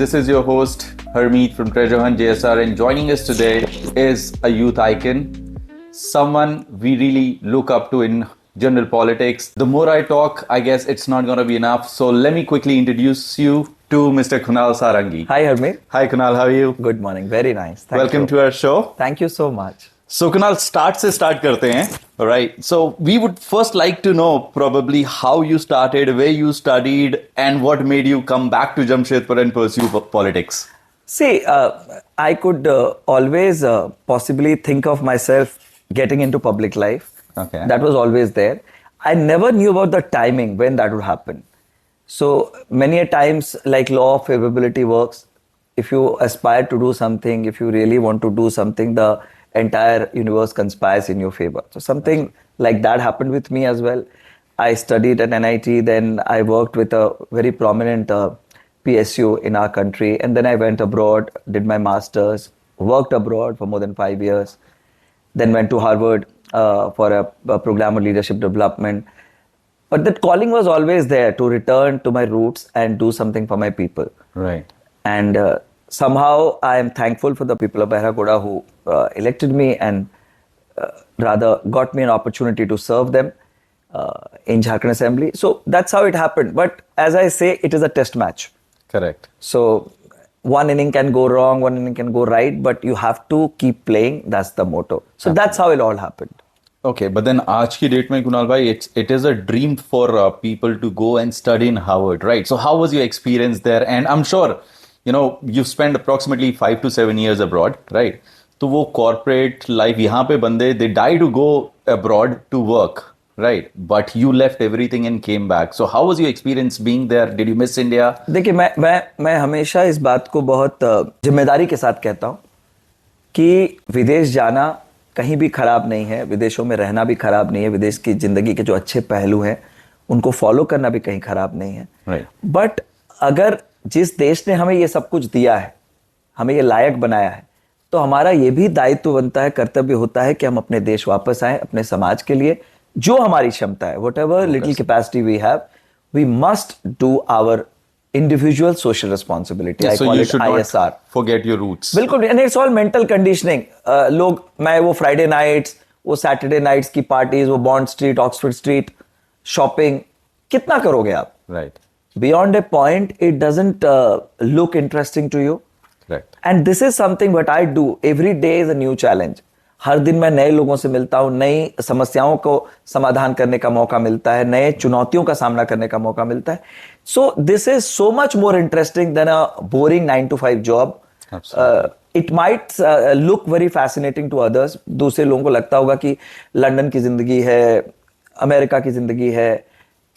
This is your host, Harmeet from Treasure Hunt JSR, and joining us today is a youth icon, someone we really look up to in general politics. The more I talk, I guess it's not going to be enough. So let me quickly introduce you to Mr. Kunal Sarangi. Hi, Harmeet. Hi, Kunal. How are you? Good morning. Very nice. Welcome to our show. Thank you so much. So Kunal, start करते हैं. All right. So we would first like to know probably how you started, where you studied, and what made you come back to Jamshedpur and pursue politics. See, I could always possibly think of myself getting into public life. Okay. That was always there. I never knew about the timing when that would happen. So many a times, like law of favorability works, if you aspire to do something, if you really want to do something, the entire universe conspires in your favor. So something like that happened with me as well. I studied at NIT, then I worked with a very prominent PSU in our country, and then I went abroad, did my masters, worked abroad for more than 5 years, then went to Harvard for a program of leadership development. But that calling was always there to return to my roots and do something for my people. Right. And somehow I am thankful for the people of Baharagoda who elected me and rather got me an opportunity to serve them in Jharkhand Assembly. So that's how it happened. But as I say, it is a test match. Correct. So one inning can go wrong, one inning can go right, but you have to keep playing. That's the motto. So that's how it all happened. Okay, but then आज की date में कुणाल भाई, it is a dream for people to go and study in Harvard, right? So how was your experience there? And I'm sure, you know, you spent approximately 5 to 7 years abroad, right? तो वो corporate life यहाँ पे बंदे they die to go abroad to work, right? But you left everything and came back. So how was your experience being there? Did you miss India? देखिए मैं हमेशा इस बात को बहुत जिम्मेदारी के साथ कहता हूँ कि विदेश जाना कहीं भी खराब नहीं है, विदेशों में रहना भी खराब नहीं है, विदेश की जिंदगी के जो अच्छे पहलू हैं उनको फॉलो करना भी कहीं खराब नहीं है. बट अगर जिस देश ने हमें ये सब कुछ दिया है, हमें ये लायक बनाया है, तो हमारा ये भी दायित्व बनता है, कर्तव्य होता है कि हम अपने देश वापस आए, अपने समाज के लिए जो हमारी क्षमता है, whatever little capacity we have, we must do our individual social responsibility. I call it ISR. Not forget your roots. बिल्कुल, and it's all mental conditioning. लोग, मैं वो Friday nights, वो Saturday nights की parties, वो Bond Street, Oxford Street, shopping, कितना करोगे आप? Right. Beyond a point, it doesn't look interesting to you. Correct. And this is something what I do. Every day is a new challenge. हर दिन मैं नए लोगों से मिलता हूँ, नई समस्याओं को समाधान करने का मौका मिलता है, नए चुनौतियों का सामना करने का मौका मिलता है. So this is so much more interesting than a boring 9 to 5 job. It might look very fascinating to others. दूसरे लोगों को लगता होगा कि लंदन की जिंदगी है, अमेरिका की जिंदगी है,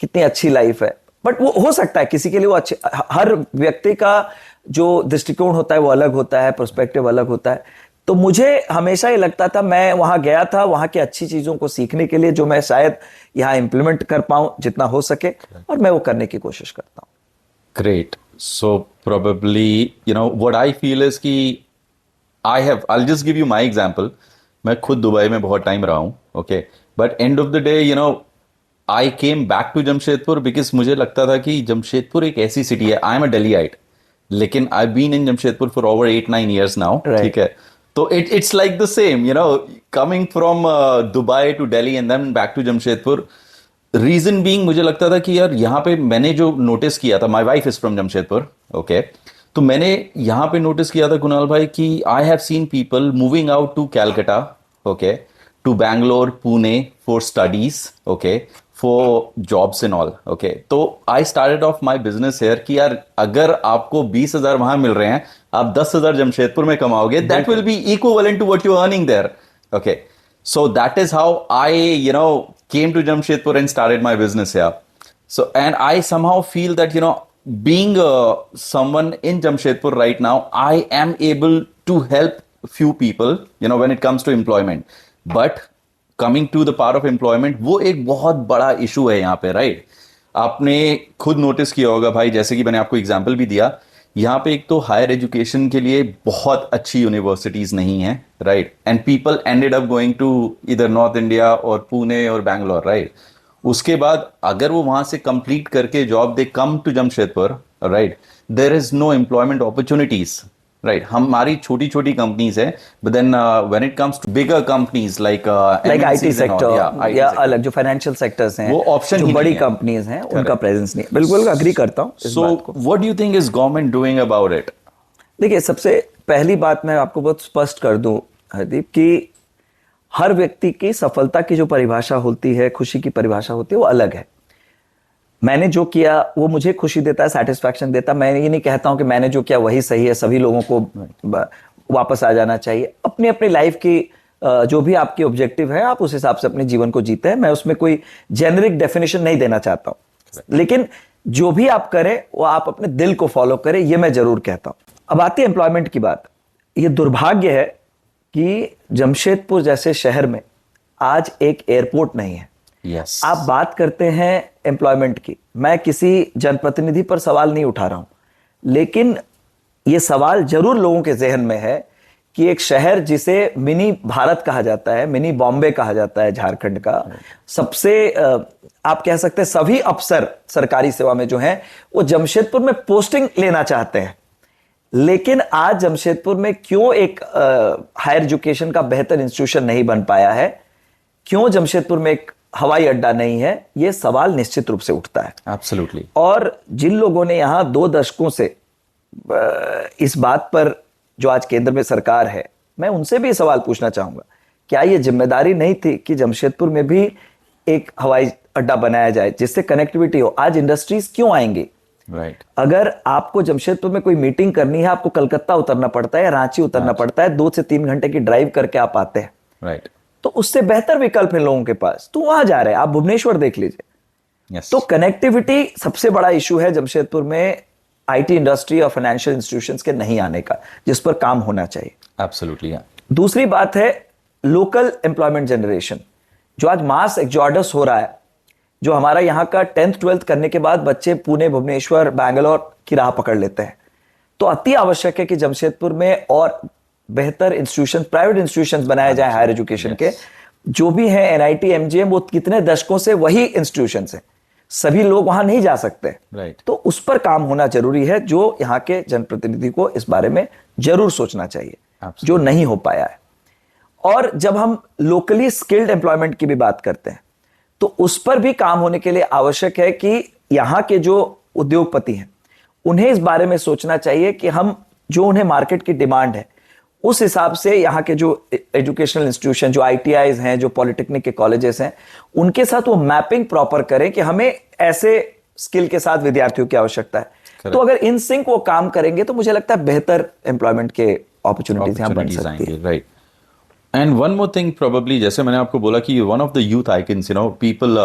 कितनी अच्छी लाइफ है. बट वो हो सकता है किसी के लिए वो अच्छे, हर व्यक्ति का जो दृष्टिकोण होता है वो अलग होता है, पर्सपेक्टिव अलग होता है. तो मुझे हमेशा ये लगता था, मैं वहां गया था वहां की अच्छी चीजों को सीखने के लिए जो मैं शायद यहाँ इम्प्लीमेंट कर पाऊं जितना हो सके, और मैं वो करने की कोशिश करता हूं. Great. So probably, you know, what I feel is कि I'll just give you my example. मैं खुद दुबई में बहुत टाइम रहा हूँ, okay? But end of the day, you know, I came back to Jamshedpur because मुझे लगता था कि जमशेदपुर एक ऐसी सिटी है. I'm a Delhiite, लेकिन I've been in Jamshedpur for over 8-9 years now. ठीक है. So it's like the same, you know, coming from Dubai to Delhi and then back to Jamshedpur. Reason being, मुझे लगता था कि यार यहाँ पे मैंने जो नोटिस किया था, my wife is from Jamshedpur, okay? तो मैंने यहाँ पे नोटिस किया था कुणाल भाई कि I have seen people moving out to Calcutta, okay, to Bangalore, Pune for studies, okay, for jobs and all, okay? तो I started off my business here कि यार अगर आपको 20,000 वहां मिल रहे हैं, आप 10,000 जमशेदपुर में कमाओगे, that will be equivalent to what you're earning there, okay? So that is how I, you know, came to Jamshedpur and started my business here. So, and I somehow feel that, you know, being someone in Jamshedpur right now, I am able to help few people, you know, when it comes to employment. But coming to the part of employment, वो एक बहुत बड़ा issue है यहाँ पे, right? आपने खुद notice किया होगा भाई, जैसे कि मैंने आपको एग्जांपल भी दिया, यहाँ पे एक तो हायर एजुकेशन के लिए बहुत अच्छी यूनिवर्सिटीज नहीं है, right? And people ended up going to इधर नॉर्थ इंडिया और पुणे और बैंगलोर, राइट? उसके बाद अगर वो वहां से कंप्लीट करके job they come to Jamshedpur, right, there is no employment opportunities, right? हमारी छोटी छोटी कंपनीज है, but then when it comes to bigger companies like IT sector या अलग जो फाइनेंशियल सेक्टर्स हैं, वो ऑप्शन जो ही बड़ी नहीं है। कंपनीज हैं, उनका प्रेजेंस नहीं है। बिल्कुल अग्री करता हूँ इस सो बात को। What do you think is government doing about it? देखिए, सबसे पहली बात मैं आपको बहुत स्पष्ट कर दूं हरदीप, कि हर व्यक्ति की सफलता की जो परिभाषा होती है, खुशी की परिभाषा होती है, वो अलग है। मैंने जो किया वो मुझे खुशी देता है, सेटिस्फैक्शन देता है। मैं ये नहीं कहता हूं कि मैंने जो किया वही सही है, सभी लोगों को वापस आ जाना चाहिए। अपनी अपनी लाइफ की जो भी आपके ऑब्जेक्टिव है, आप उस हिसाब से अपने जीवन को जीते हैं। मैं उसमें कोई जेनरिक डेफिनेशन नहीं देना चाहता हूं, लेकिन जो भी आप करें वो आप अपने दिल को फॉलो करें, ये मैं जरूर कहता हूं। अब आती है एम्प्लॉयमेंट की बात। ये दुर्भाग्य है कि जमशेदपुर जैसे शहर में आज एक एयरपोर्ट नहीं है। यस, आप बात करते हैं एम्प्लॉयमेंट की, मैं किसी जनप्रतिनिधि पर सवाल नहीं उठा रहा हूं, लेकिन यह सवाल जरूर लोगों के जहन में है कि एक शहर जिसे मिनी भारत कहा जाता है, मिनी बॉम्बे कहा जाता है झारखंड का, सबसे आप कह सकते हैं सभी अफसर सरकारी सेवा में जो हैं वो जमशेदपुर में पोस्टिंग लेना चाहते हैं। लेकिन आज जमशेदपुर में क्यों एक हायर एजुकेशन का बेहतर इंस्टीट्यूशन नहीं बन पाया है, क्यों जमशेदपुर में एक हवाई अड्डा नहीं है, यह सवाल निश्चित रूप से उठता है। एब्सोल्युटली। और जिन लोगों ने यहां 2 दशकों से इस बात पर, जो आज केंद्र में सरकार है, मैं उनसे भी सवाल पूछना चाहूंगा, क्या यह जिम्मेदारी नहीं थी कि जमशेदपुर में भी एक हवाई अड्डा बनाया जाए जिससे कनेक्टिविटी हो? आज इंडस्ट्रीज क्यों आएंगी? राइट। अगर आपको जमशेदपुर में कोई मीटिंग करनी है, आपको कलकत्ता उतरना पड़ता है या रांची उतरना पड़ता है, 2 से 3 घंटे की ड्राइव करके आप आते हैं। राइट। तो उससे बेहतर विकल्प है लोगों के पास, तो वहां जा रहे हैं। आप भुवनेश्वर देख लीजिए। यस। तो कनेक्टिविटी सबसे बड़ा इशू है जमशेदपुर में, आईटी इंडस्ट्री और फाइनेंशियल इंस्टीट्यूशंस के नहीं आने का, जिस पर काम होना चाहिए। एब्सोल्युटली। दूसरी बात है लोकल एम्प्लॉयमेंट जनरेशन, जो आज मास एक्सोडस हो रहा है, जो हमारा यहाँ का 10th 12th करने के बाद बच्चे पुणे, भुवनेश्वर, बैंगलोर की राह पकड़ लेते हैं। तो अति आवश्यक है कि जमशेदपुर में और बेहतर इंस्टीट्यूशन, प्राइवेट इंस्टीट्यूशन बनाए जाए हायर एजुकेशन के। जो भी है एनआईटी, एमजीएम, वो कितने दशकों से वही इंस्टीट्यूशन है, सभी लोग वहां नहीं जा सकते। राइट। तो उस पर काम होना जरूरी है, जो यहाँ के जनप्रतिनिधि को इस बारे में जरूर सोचना चाहिए, जो नहीं हो पाया है। और जब हम लोकली स्किल्ड एम्प्लॉयमेंट की भी बात करते हैं, तो उस पर भी काम होने के लिए आवश्यक है कि यहाँ के जो उद्योगपति हैं उन्हें इस बारे में सोचना चाहिए कि हम, जो उन्हें मार्केट की डिमांड है उस हिसाब से यहाँ के जो एजुकेशनल इंस्टीट्यूशन, जो आईटीआईज हैं, जो पॉलिटेक्निक के कॉलेजेस हैं, उनके साथ वो मैपिंग प्रॉपर करें कि हमें ऐसे स्किल के साथ विद्यार्थियों की आवश्यकता है। तो अगर इन सिंक वो काम करेंगे तो मुझे लगता है बेहतर एम्प्लॉयमेंट के अपॉर्चुनिटीज यहाँ बन सकती है। Right. And one more thing, probably जैसे मैंने आपको बोला कि one of the youth icons, people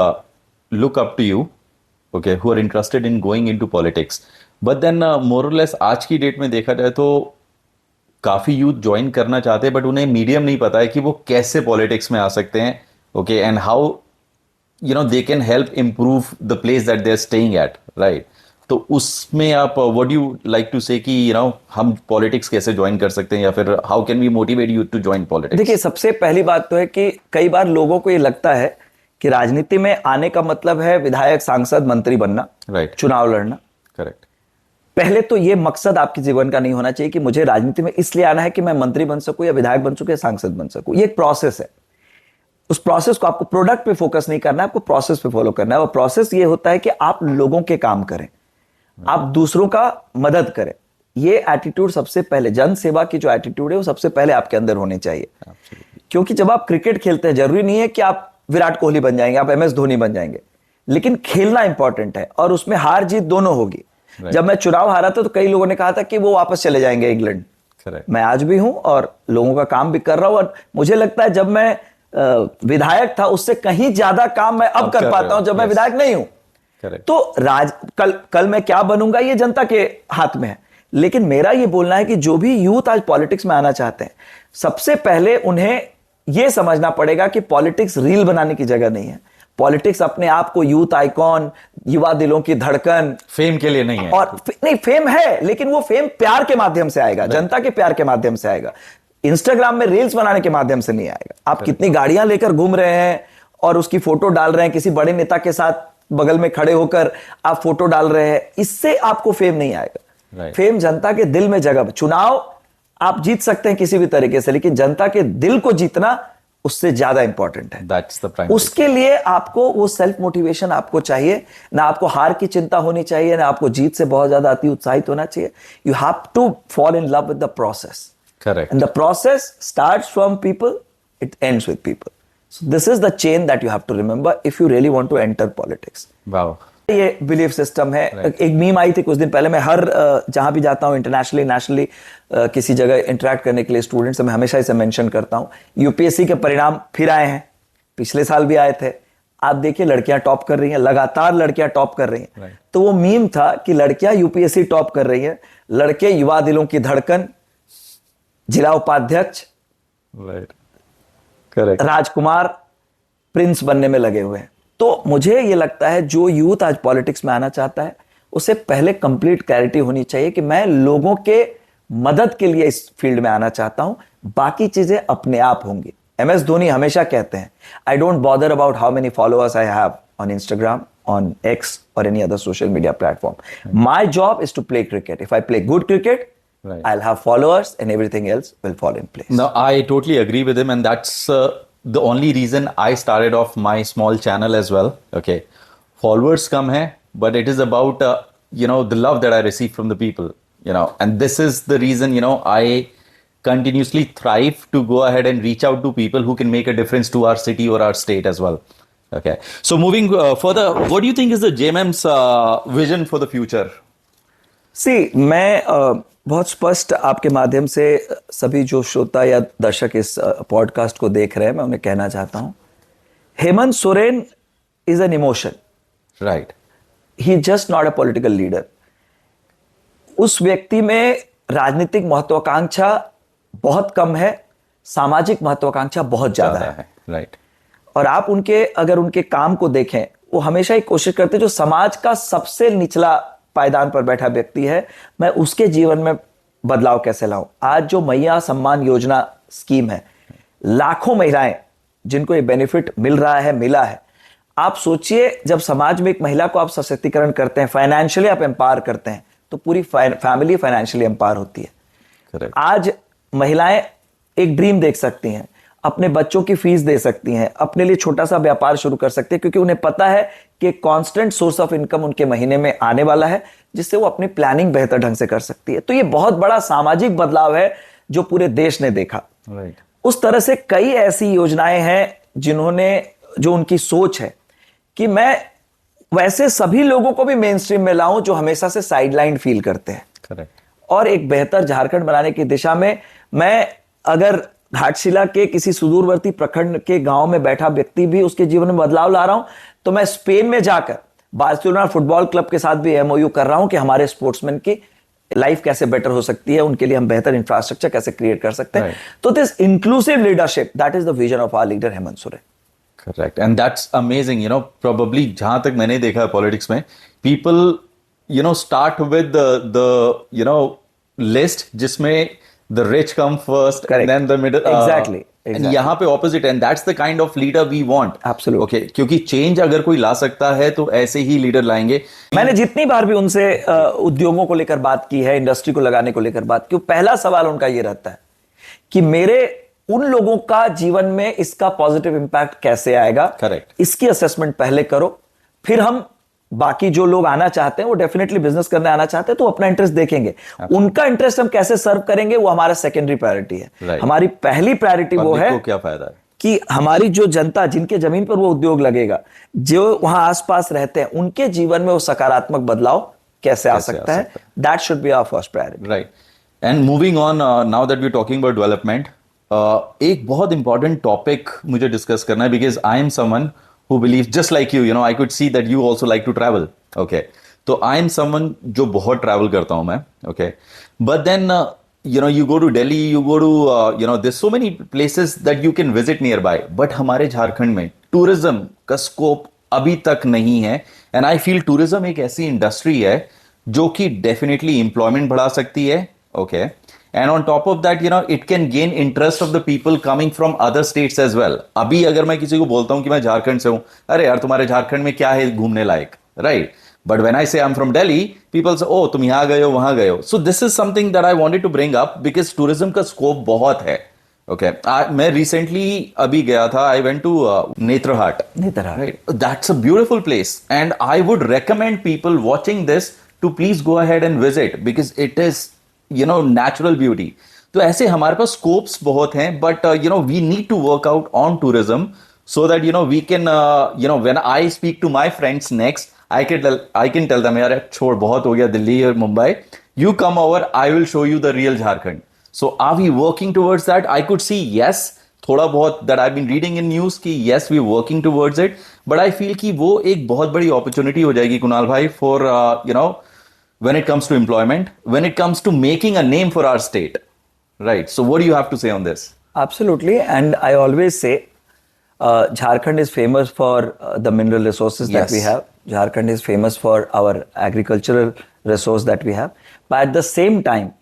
look up to you, okay, who are interested in going into politics. But then more और लेस आज की डेट में देखा जाए तो काफी यूथ ज्वाइन करना चाहते हैं, बट उन्हें मीडियम नहीं पता है कि वो कैसे पॉलिटिक्स में आ सकते हैं, okay, and how they can help improve the place that they are staying at, right? तो उसमें आप व्हाट यू लाइक टू से कि हम पॉलिटिक्स कैसे ज्वाइन कर सकते हैं, या फिर how can we motivate you to join politics? देखिए, सबसे पहली बात तो है कि कई बार लोगों को ये लगता है कि राजनीति में आने का मतलब है विधायक, सांसद, मंत्री बनना, राइट, चुनाव लड़ना। करेक्ट। पहले तो ये मकसद आपके जीवन का नहीं होना चाहिए कि मुझे राजनीति में इसलिए आना है कि मैं मंत्री बन सकूं या विधायक बन सकूं या सांसद बन सकूं। ये एक प्रोसेस है। उस प्रोसेस को, आपको प्रोडक्ट पे फोकस नहीं करना है, आपको प्रोसेस पे फॉलो करना है। और प्रोसेस ये होता है कि आप लोगों के काम करें, आप दूसरों का मदद करें। ये एटीट्यूड सबसे पहले, जन सेवा की जो एटीट्यूड है वो सबसे पहले आपके अंदर होने चाहिए। क्योंकि जब आप क्रिकेट खेलते हैं, जरूरी नहीं है कि आप विराट कोहली बन जाएंगे, आप एमएस धोनी बन जाएंगे, लेकिन खेलना इंपॉर्टेंट है और उसमें हार जीत दोनों होगी। जब मैं चुनाव हारा था तो कई लोगों ने कहा था कि वो वापस चले जाएंगे इंग्लैंड। मैं आज भी हूं और लोगों का काम भी कर रहा हूं, और मुझे लगता है जब मैं विधायक था उससे कहीं ज्यादा काम मैं अब कर पाता हूं जब मैं विधायक नहीं हूं। तो कल मैं क्या बनूंगा ये जनता के हाथ में है। लेकिन मेरा ये बोलना है कि जो भी यूथ आज पॉलिटिक्स में आना चाहते हैं, सबसे पहले उन्हें यह समझना पड़ेगा कि पॉलिटिक्स रील बनाने की जगह नहीं है। पॉलिटिक्स अपने आप को यूथ आइकॉन, युवा दिलों की धड़कन, फेम के लिए नहीं है। और नहीं, फेम है, लेकिन वो फेम प्यार के माध्यम से आएगा, जनता के प्यार के माध्यम से आएगा। इंस्टाग्राम में रील्स बनाने के माध्यम से नहीं आएगा। आप कितनी गाड़ियां लेकर घूम रहे हैं और उसकी फोटो डाल रहे हैं, किसी बड़े नेता के साथ बगल में खड़े होकर आप फोटो डाल रहे हैं, इससे आपको फेम नहीं आएगा। Right. फेम जनता के दिल में जगह, चुनाव आप जीत सकते हैं किसी भी तरीके से, लेकिन जनता के दिल को जीतना उससे ज्यादा इंपॉर्टेंट है। That's the primary. उसके लिए आपको वो सेल्फ मोटिवेशन आपको चाहिए, ना आपको हार की चिंता होनी चाहिए, ना आपको जीत से बहुत ज्यादा अति उत्साहित होना चाहिए। You have to fall in love with the process, Correct. and the process starts from people, it ends with people. So this is the chain that you have to remember if you really want to enter politics. Wow. ये belief system है। एक meme आई थी कुछ दिन पहले, मैं हर जहां भी जाता हूं इंटरनेशनली नेशनली किसी जगह इंटरेक्ट करने के लिए स्टूडेंट से मैं हमेशा इसे मेंशन करता हूं। यूपीएससी के परिणाम फिर आए हैं, पिछले साल भी आए थे। आप देखिए लड़कियां टॉप कर रही हैं, लगातार लड़कियां टॉप कर रही हैं। तो वो मीम था कि लड़कियां यूपीएससी टॉप कर रही हैं, लड़के युवा दिलों की धड़कन, जिला उपाध्यक्ष, Right. Correct. राजकुमार, प्रिंस बनने में लगे हुए हैं। तो मुझे ये लगता है जो यूथ आज पॉलिटिक्स में आना चाहता है उसे पहले कंप्लीट क्लैरिटी होनी चाहिए कि मैं लोगों के मदद के लिए इस फील्ड में आना चाहता हूं, बाकी चीजें अपने आप होंगी। एमएस धोनी हमेशा कहते हैं, I don't bother about how many followers I have on Instagram, on X और any other social media platform. My job is to play cricket. If I play good cricket, Right. I'll have followers and everything else will fall in place. No, I totally agree with him, and that's the only reason I started off my small channel as well. Okay, followers come hai, but it is about the love that I receive from the people. And this is the reason I continuously thrive to go ahead and reach out to people who can make a difference to our city or our state as well. Okay, so moving further, what do you think is the JMM's vision for the future? सी मैं बहुत स्पष्ट आपके माध्यम से सभी जो श्रोता या दर्शक इस पॉडकास्ट को देख रहे हैं, मैं उन्हें कहना चाहता हूं, Hemant Soren is an emotion, Right. He just not a political leader. उस व्यक्ति में राजनीतिक महत्वाकांक्षा बहुत कम है, सामाजिक महत्वाकांक्षा बहुत ज्यादा है। Right. और आप अगर उनके काम को देखें, वो हमेशा ही कोशिश करते हैं जो समाज का सबसे निचला पायदान पर बैठा व्यक्ति है, मैं उसके जीवन में बदलाव कैसे लाऊं। आज जो मैया सम्मान योजना स्कीम है, लाखों महिलाएं जिनको ये बेनिफिट मिला है। आप सोचिए, जब समाज में एक महिला को आप सशक्तिकरण करते हैं, फाइनेंशियली आप एम्पावर करते हैं, तो पूरी फैमिली फाइनेंशियली एम्पावर होती है। Correct. आज महिलाएं एक ड्रीम देख सकती हैं, अपने बच्चों की फीस दे सकती हैं, अपने लिए छोटा सा व्यापार शुरू कर सकते हैं, क्योंकि उन्हें पता है कि कांस्टेंट सोर्स ऑफ इनकम उनके महीने में आने वाला है, जिससे वो अपनी प्लानिंग बेहतर ढंग से कर सकती है। तो ये बहुत बड़ा सामाजिक बदलाव है जो पूरे देश ने देखा। Right. उस तरह से कई ऐसी योजनाएं हैं जो उनकी सोच है कि मैं वैसे सभी लोगों को भी मेन स्ट्रीम में लाऊं जो हमेशा से साइडलाइन फील करते हैं। Correct. और एक बेहतर झारखंड बनाने की दिशा में मैं अगर घाटशिला के किसी सुदूरवर्ती प्रखंड के गांव में बैठा व्यक्ति भी उसके जीवन में बदलाव ला रहा हूं, तो मैं स्पेन में जाकर बार्सिलोना फुटबॉल क्लब के साथ भी एमओयू कर रहा हूं कि हमारे स्पोर्ट्समैन की लाइफ कैसे बेटर हो सकती है, उनके लिए हम बेहतर इंफ्रास्ट्रक्चर कैसे क्रिएट कर सकते हैं। Right. तो this inclusive leadership, that is the vision of our leader Hemant Soren. Correct. And that's amazing. Probably जहां तक मैंने देखा है पॉलिटिक्स में, people start with the list जिसमें the rich come first, Correct. and then the middle. Exactly. And यहाँ पे opposite, and that's the kind of leader we want. Absolutely. Okay, क्योंकि change अगर कोई ला सकता है तो ऐसे ही लीडर लाएंगे। मैंने जितनी बार भी उनसे उद्योगों को लेकर बात की है, इंडस्ट्री को लगाने को लेकर बात की, पहला सवाल उनका ये रहता है कि मेरे उन लोगों का जीवन में इसका पॉजिटिव इंपैक्ट कैसे आएगा। Correct. इसकी असेसमेंट पहले करो, फिर हम बाकी जो लोग आना चाहते हैं, वो डेफिनेटली बिजनेस करने आना चाहते हैं, तो अपना इंटरेस्ट देखेंगे। उनका इंटरेस्ट हम कैसे सर्व करेंगे, वो हमारा सेकेंडरी प्रायोरिटी है। Right. हमारी पहली प्रायोरिटी वो Public है को क्या फायदा है कि हमारी जो जनता, जिनके जमीन पर वो उद्योग लगेगा, जो वहां आसपास रहते हैं, उनके जीवन में वो सकारात्मक बदलाव कैसे आ सकता है। That should be our first priority. Right. And moving on, now that we are talking about development, एक बहुत इंपॉर्टेंट टॉपिक मुझे डिस्कस करना है, because I am someone who believes just like you, I could see that you also like to travel. Okay, so I am someone जो बहुत travel करता हूँ मैं. Okay, but then you go to Delhi, you go to there's so many places that you can visit nearby. But हमारे झारखंड में tourism का scope अभी तक नहीं है, and I feel tourism एक ऐसी इंडस्ट्री है जो कि definitely employment बढ़ा सकती है. Okay. And on top of that, it can gain interest of the people coming from other states as well. अभी अगर मैं किसी को बोलता हूं कि मैं झारखंड से हूं, अरे यार तुम्हारे झारखंड में क्या है घूमने लायक, right? But when I say I'm from Delhi, people say, oh, तुम यहाँ गए हो, वहाँ गए हो. So this is something that I wanted to bring up because tourism का scope बहुत है. Okay. मैं recently अभी गया था. I went to Netrahat. Netrahat. Right. That's a beautiful place, and I would recommend people watching this to please go ahead and visit because it is, natural beauty. तो ऐसे हमारे पास scopes बहुत हैं, but we need to work out on tourism so that we can when I speak to my friends next, I can tell them, यार छोड़ बहुत हो गया दिल्ली और Mumbai. You come over, I will show you the real Jharkhand. So are we working towards that? I could see yes, थोड़ा बहुत that I've been reading in news कि yes, we're working towards it. But I feel कि वो एक बहुत बड़ी opportunity हो जाएगी कुणाल भाई for when it comes to employment, when it comes to making a name for our state. Right. So what do you have to say on this? Absolutely. And I always say Jharkhand is famous for the mineral resources that we have. Jharkhand is famous for our agricultural resource that we have. But at the same time,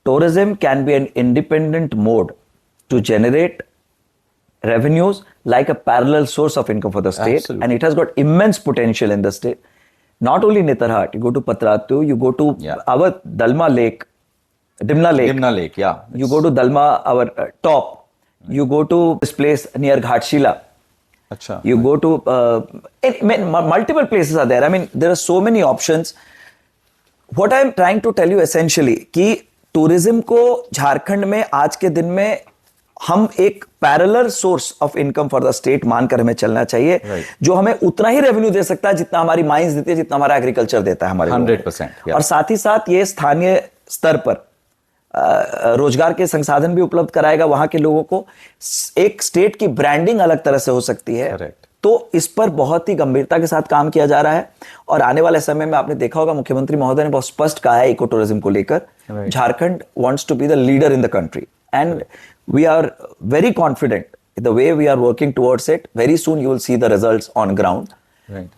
tourism can be an independent mode to generate revenues like a parallel source of income for the state. Absolutely. And it has got immense potential in the state. Not only Netarhat, you go to Patratu, you go to our Dalma Lake, Dimna Lake. Dimna Lake, yeah. You go to Dalma, our top. You go to this place near Ghatshila. Achha. You go to multiple places are there. I mean, there are so many options. What I am trying to tell you essentially कि tourism को झारखंड में आज के दिन में हम एक parallel source of income for the state मानकर हमें चलना चाहिए, जो हमें उतना ही रेवेन्यू दे सकता है जितना हमारी माइंस देती है, जितना हमारा एग्रीकल्चर देता है हमारे 100%. और साथ ही साथ ये स्थानीय स्तर पर रोजगार के संसाधन भी उपलब्ध कराएगा वहां के लोगों को. एक स्टेट की ब्रांडिंग अलग तरह से हो सकती है. तो इस पर बहुत ही गंभीरता के साथ काम किया जा रहा है और आने वाले समय में आपने देखा होगा मुख्यमंत्री महोदय ने बहुत स्पष्ट कहा है इको टूरिज्म को लेकर. Jharkhand wants to be the leader in the country and we are very confident the way we are working towards it. Very soon you will see the results on ground.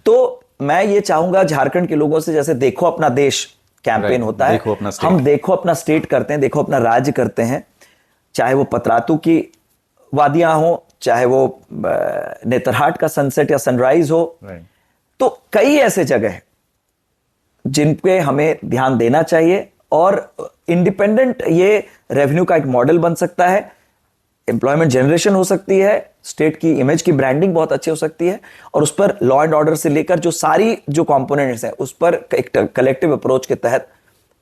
तो मैं ये चाहूंगा झारखंड के लोगों से, जैसे देखो अपना देश कैंपेन होता है, हम देखो अपना स्टेट करते हैं, देखो अपना राज्य करते हैं, चाहे वो पतरातू की वादियां हो, चाहे वो नेतरहाट का सनसेट या सनराइज हो. तो कई ऐसे जगह हैं जिन पे हमें ध्यान देना चाहिए और इंडिपेंडेंट ये रेवेन्यू का एक मॉडल बन सकता है. एम्प्लॉयमेंट जनरेशन हो सकती है, स्टेट की इमेज की ब्रांडिंग बहुत अच्छी हो सकती है और उस पर लॉ एंड ऑर्डर से लेकर जो सारी जो कंपोनेंट्स हैं उस पर एक कलेक्टिव अप्रोच के तहत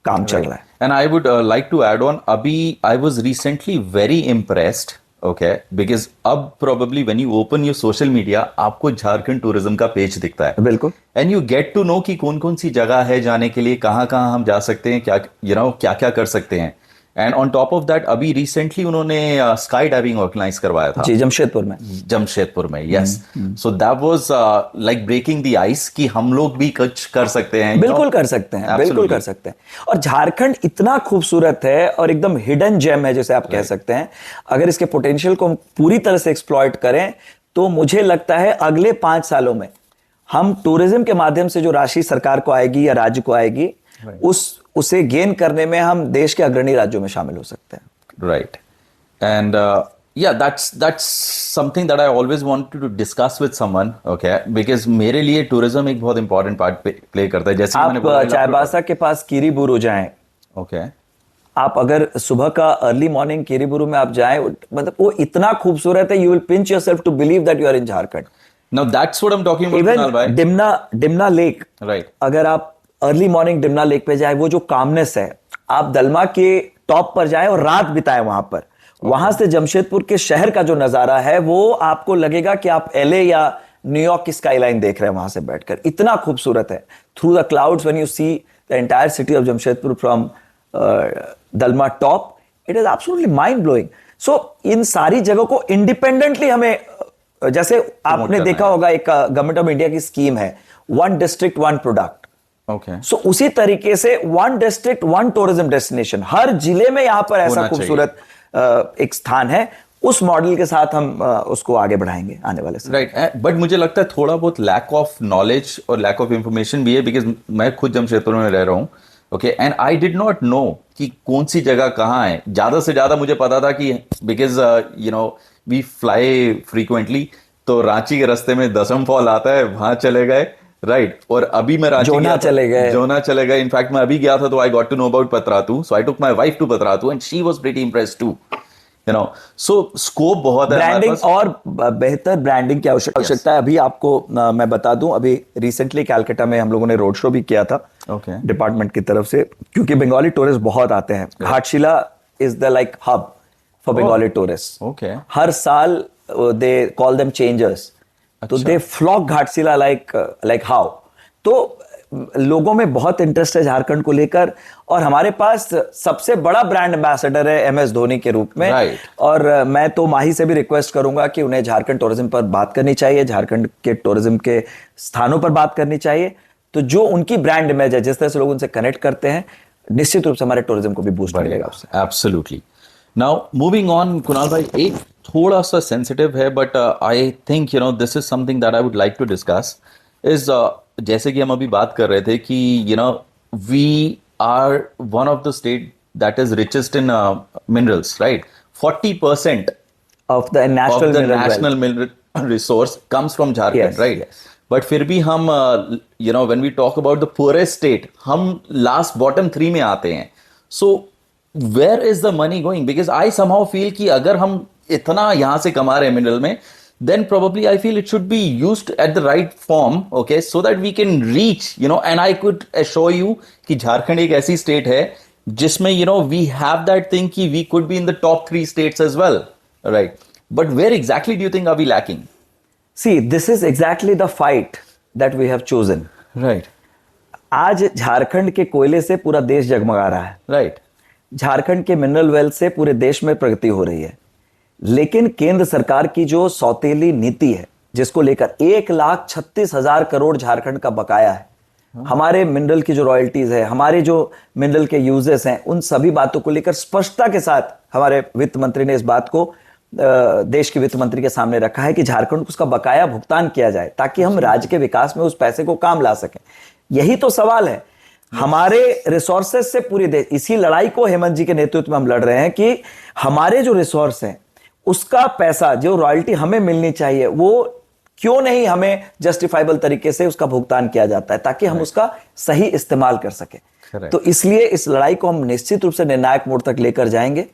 काम चल रहा है. And I would like to add on, अभी I was recently very impressed, okay, because अब probably when you open your social media आपको झारखंड टूरिज्म का पेज दिखता है. बिल्कुल. And you get to know कि कौन कौन सी जगह है जाने के लिए, कहाँ कहाँ हम जा सकते हैं, क्या क्या क्या कर सकते हैं. And on top of that अभी रिसेंटली उन्होंने स्काई डाइविंग ऑर्गेनाइज करवाया था जी जमशेदपुर में. Yes. So that was like breaking the ice कि हम लोग भी कुछ कर सकते हैं. बिल्कुल कर सकते हैं, बिल्कुल कर सकते हैं. और झारखंड इतना खूबसूरत है और एकदम हिडन जेम है जैसे आप कह सकते हैं. अगर इसके पोटेंशियल को हम पूरी तरह से एक्सप्लॉइट करें तो मुझे लगता है अगले 5 सालों में हम टूरिज्म के माध्यम से जो राशि सरकार को आएगी या राज्य को आएगी उसे गेन करने में हम देश के अग्रणी राज्यों में शामिल हो सकते हैं. Right. And that's something that I always wanted to discuss with someone, okay, because मेरे लिए टूरिज्म एक बहुत इंपॉर्टेंट पार्ट प्ले करता है. जैसे आप चाईबासा के पास किरीबुरु जाएं, ओके, आप अगर सुबह का अर्ली मॉर्निंग किरीबुरु में आप जाएं, मतलब वो इतना खूबसूरत है, you will pinch yourself to believe that you are in Jharkhand. Now that's what I am talking about. Even Dimna lake, right, अगर आप अर्ली मॉर्निंग डिमना लेक पे जाए, वो जो कामनेस है, आप दलमा के टॉप पर जाए और रात बिताए वहां पर, वहां से जमशेदपुर के शहर का जो नजारा है वो आपको लगेगा कि आप एलए या न्यूयॉर्क की स्काईलाइन देख रहे हैं वहां से बैठकर. इतना खूबसूरत है. Through the clouds when you see the entire city of Jamshedpur from Dalma top, it is absolutely mind blowing. So इन सारी जगहों को इंडिपेंडेंटली हमें, जैसे आपने देखा होगा एक गवर्नमेंट ऑफ इंडिया की स्कीम है, 1 डिस्ट्रिक्ट 1 प्रोडक्ट. ओके. सो उसी तरीके से 1 डिस्ट्रिक्ट 1 टूरिज्म डेस्टिनेशन, हर जिले में यहां पर ऐसा खूबसूरत एक स्थान है. उस मॉडल के साथ हम उसको आगे बढ़ाएंगे आने वाले समय. राइट. बट मुझे लगता है थोड़ा बहुत लैक ऑफ नॉलेज और लैक ऑफ इंफॉर्मेशन भी है, बिकॉज मैं खुद जमशेदपुर में रह रहा हूँ, okay, and I did not know कि कौन सी जगह कहाँ है. ज्यादा से ज्यादा मुझे पता था कि बिकॉज वी फ्लाई फ्रीक्वेंटली, तो रांची के रास्ते में दसम फॉल आता है, वहां चले गए, राइट. और अभी मैं रांची जोना गया था. चले गए. जोना चले गए. इनफैक्ट मैं अभी गया था तो I got to know about Patratu. So I took my wife to Patratu and she was pretty impressed too. You know, so scope बहुत है हमारे ब्रांडिंग पास. और बेहतर ब्रांडिंग की आवश्यकता है. अभी आपको मैं बता दूं, अभी रिसेंटली कैलकाटा में हम लोगों ने रोड शो भी किया था Okay. डिपार्टमेंट की तरफ से, क्योंकि बंगाली टूरिस्ट बहुत आते हैं. Ghatshila is the like hub for Bengali tourist. Okay. हर साल दे कॉल देम चेंजर्स, तो दे फ्लॉक घाटशिला लाइक हाउ. तो लोगों में बहुत इंटरेस्ट है झारखंड को लेकर, और हमारे पास सबसे बड़ा ब्रांड एम्बेसडर है MS धोनी के रूप में. Right. और मैं तो माही से भी रिक्वेस्ट करूंगा कि उन्हें झारखंड टूरिज्म पर बात करनी चाहिए, झारखंड के टूरिज्म के स्थानों पर बात करनी चाहिए. तो जो उनकी ब्रांड इमेज है, जिस तरह से लोग उनसे कनेक्ट करते हैं, निश्चित रूप से हमारे टूरिज्म को भी बूस्ट मिलेगा उससे. Absolutely. Now moving on, Kunal भाई, एक थोड़ा सा सेंसिटिव है but I think you know this is something that I would like to discuss. Is जैसे कि हम अभी बात कर रहे थे कि you know we are one of the state that is richest in minerals, right? 40% of the national mineral resource comes from Jharkhand, Yes, right? yes. But फिर भी हम you know when we talk about the poorest state, हम last bottom 3 में आते हैं. So where is the money going? Because I somehow feel कि अगर हम इतना यहाँ से कमा रहे हैं मिनरल में, then probably I feel it should be used at the right form, okay, so that we can reach, you know, and I could assure you कि झारखंड एक ऐसी स्टेट है जिसमें you know we have that thing कि we could be in the top 3 states as well, right? But where exactly do you think are we lacking? See, this is exactly the fight that we have chosen. Right. आज झारखंड के कोयले से पूरा देश जगमगा रहा है. Right. झारखंड के मिनरल वेल्थ से पूरे देश में प्रगति हो रही है. लेकिन केंद्र सरकार की जो सौतेली नीति है, जिसको लेकर 1,36,000 करोड़ झारखंड का बकाया है, हमारे मिनरल की जो रॉयल्टीज है, हमारे जो मिनरल के यूजेस हैं, उन सभी बातों को लेकर स्पष्टता के साथ हमारे वित्त मंत्री ने इस बात को देश के वित्त मंत्री के सामने रखा है कि झारखंड को उसका बकाया भुगतान किया जाए, ताकि हम राज्य के विकास में उस पैसे को काम ला सकें. यही तो सवाल है. हमारे रिसोर्सेज से पूरे देश, इसी लड़ाई को हेमंत जी के नेतृत्व में हम लड़ रहे हैं कि हमारे जो रिसोर्स हैं, उसका पैसा, जो रॉयल्टी हमें मिलनी चाहिए, वो क्यों नहीं हमें जस्टिफाइबल तरीके से उसका भुगतान किया जाता है, ताकि हम उसका सही इस्तेमाल कर सकें. तो इसलिए इस लड़ाई को हम निश्चित रूप से निर्णायक मोड़ तक लेकर जाएंगे,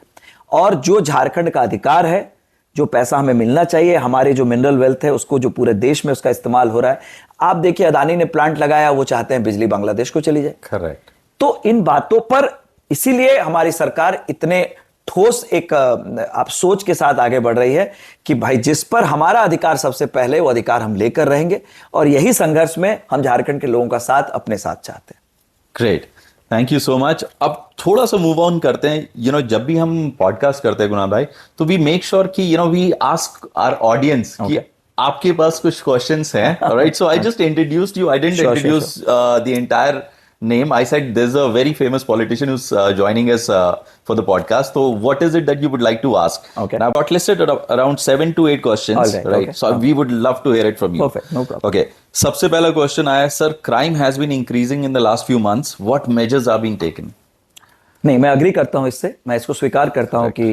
और जो झारखंड का अधिकार है, जो पैसा हमें मिलना चाहिए, हमारे जो मिनरल वेल्थ है, उसको जो पूरे देश में उसका इस्तेमाल हो रहा है. आप देखिए, अदानी ने प्लांट लगाया, वो चाहते हैं बिजली बांग्लादेश को चली जाए. करेक्ट. तो इन बातों पर इसीलिए हमारी सरकार इतने ठोस एक आप सोच के साथ आगे बढ़ रही है कि भाई जिस पर हमारा अधिकार सबसे पहले, वो अधिकार हम लेकर रहेंगे, और यही संघर्ष में हम झारखंड के लोगों का साथ अपने साथ चाहते हैं. Great, thank you so much. अब थोड़ा सा मूव ऑन करते हैं. यू नो जब भी हम पॉडकास्ट करते हैं कुणाल भाई, तो वी मेक श्योर कि you know we ask our audience कि आपके पास कुछ क्वेश्चंस हैं. Alright, so I just introduced you. I didn't introduce the entire name. I said there's a very famous politician who's joining us for the podcast. So what is it that you would like to ask? Okay. Now I've got listed around 7 to 8 questions. All right. Right. Okay. So we would love to hear it from you. Perfect. No problem. Okay. सबसे पहला question आया, sir, crime has been increasing in the last few months. What measures are being taken? नहीं, मैं agree करता हूं इससे. मैं इसको स्वीकार करता हूं कि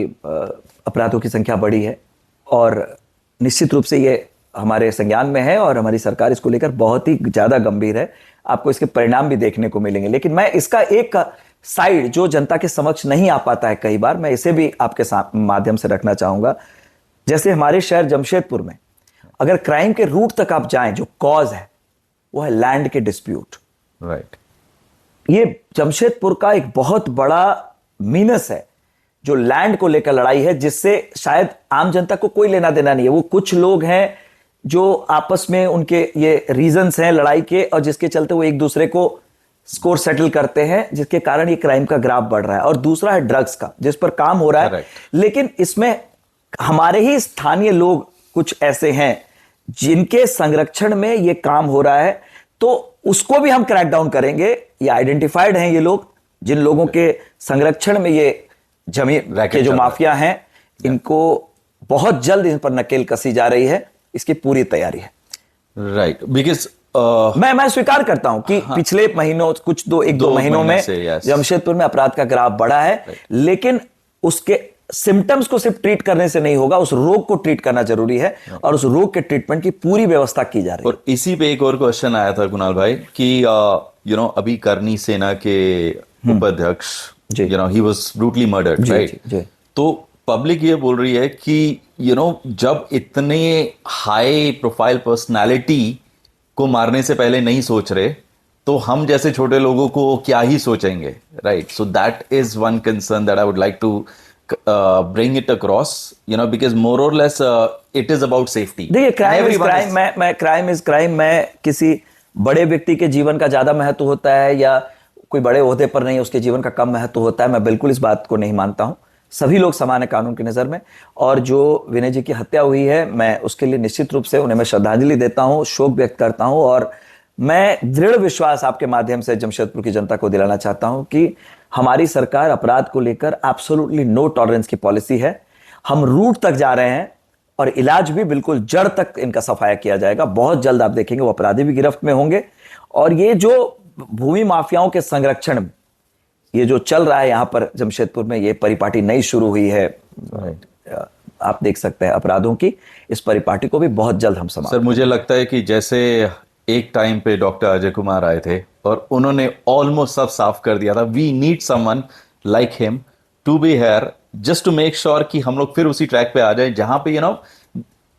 अपराधों की संख्या बढ़ी है, और निश्चित रूप से ये हमारे संज्ञान में है, और हमारी सरकार इसको लेकर बहुत ही ज्यादा गंभीर है. आपको इसके परिणाम भी देखने को मिलेंगे. लेकिन मैं इसका एक साइड जो जनता के समक्ष नहीं आ पाता है कई बार, मैं इसे भी आपके माध्यम से रखना चाहूंगा. जैसे हमारे शहर जमशेदपुर में अगर क्राइम के रूट तक आप जाएं, जो कॉज है वो है लैंड के डिस्प्यूट. राइट. ये जमशेदपुर का एक बहुत बड़ा मीनस है, जो लैंड को लेकर लड़ाई है, जिससे शायद आम जनता को कोई लेना देना नहीं है. वो कुछ लोग हैं जो आपस में उनके ये रीजंस हैं लड़ाई के, और जिसके चलते वो एक दूसरे को स्कोर सेटल करते हैं, जिसके कारण ये क्राइम का ग्राफ बढ़ रहा है. और दूसरा है ड्रग्स का, जिस पर काम हो रहा है. लेकिन इसमें हमारे ही स्थानीय लोग कुछ ऐसे हैं जिनके संरक्षण में ये काम हो रहा है, तो उसको भी हम क्रैक डाउन करेंगे. ये आइडेंटिफाइड हैं ये लोग, जिन लोगों के संरक्षण में ये जमीन के जो माफिया हैं, इनको बहुत जल्द इन पर नकेल कसी जा रही है. इसकी पूरी तैयारी है. राइट. बिकॉज मैं स्वीकार करता हूं कि पिछले महीनों, कुछ 1-2 महीनों में जमशेदपुर में अपराध का ग्राफ बढ़ा है. लेकिन उसके सिम्टम्स को सिर्फ ट्रीट करने से नहीं होगा, उस रोग को ट्रीट करना जरूरी है और उस रोग के ट्रीटमेंट की पूरी व्यवस्था की जा रही है। और इसी पे एक और क्वेश्चन आया था कुणाल भाई कि अभी करनी सेना के उपाध्यक्ष जी। ही वाज ब्रूटली मर्डर्ड, जी, राइट? जी। तो पब्लिक ये बोल रही है कि जब इतने हाई प्रोफाइल पर्सनालिटी को मारने से पहले नहीं सोच रहे तो हम जैसे छोटे लोगों को क्या ही सोचेंगे, right? So that is one concern that I would like to bring it across, because more or less it is about safety. देखिए, क्राइम इज Everyone क्राइम, मैं क्राइम इज क्राइम, मैं किसी बड़े व्यक्ति के जीवन का ज्यादा महत्व होता है या कोई बड़े ओहदे पर नहीं उसके जीवन का कम महत्व होता है, मैं बिल्कुल इस बात को नहीं मानता हूं। सभी लोग समान है कानून की नजर में, और जो विनय जी की हत्या हुई है मैं उसके लिए निश्चित रूप से उन्हें मैं श्रद्धांजलि देता हूं, शोक व्यक्त करता हूं, और मैं दृढ़ विश्वास आपके माध्यम से जमशेदपुर की जनता को दिलाना चाहता हूं कि हमारी सरकार अपराध को लेकर एब्सोल्युटली नो टॉलरेंस की पॉलिसी है। हम रूट तक जा रहे हैं और इलाज भी बिल्कुल जड़ तक इनका सफाया किया जाएगा। बहुत जल्द आप देखेंगे वो अपराधी भी गिरफ्त में होंगे, और ये जो भूमि माफियाओं के संरक्षण ये जो चल रहा है यहाँ पर जमशेदपुर में, ये परिपाटी नई शुरू हुई है, आप देख सकते हैं अपराधों की, इस परिपाटी को भी बहुत जल्द हम समाप्त। सर, मुझे लगता है कि जैसे एक टाइम पे डॉक्टर अजय कुमार आए थे और उन्होंने ऑलमोस्ट सब साफ कर दिया था, we need someone like him to be here just to make sure कि हम लोग फिर उसी ट्रैक पे आ जाए जहां पे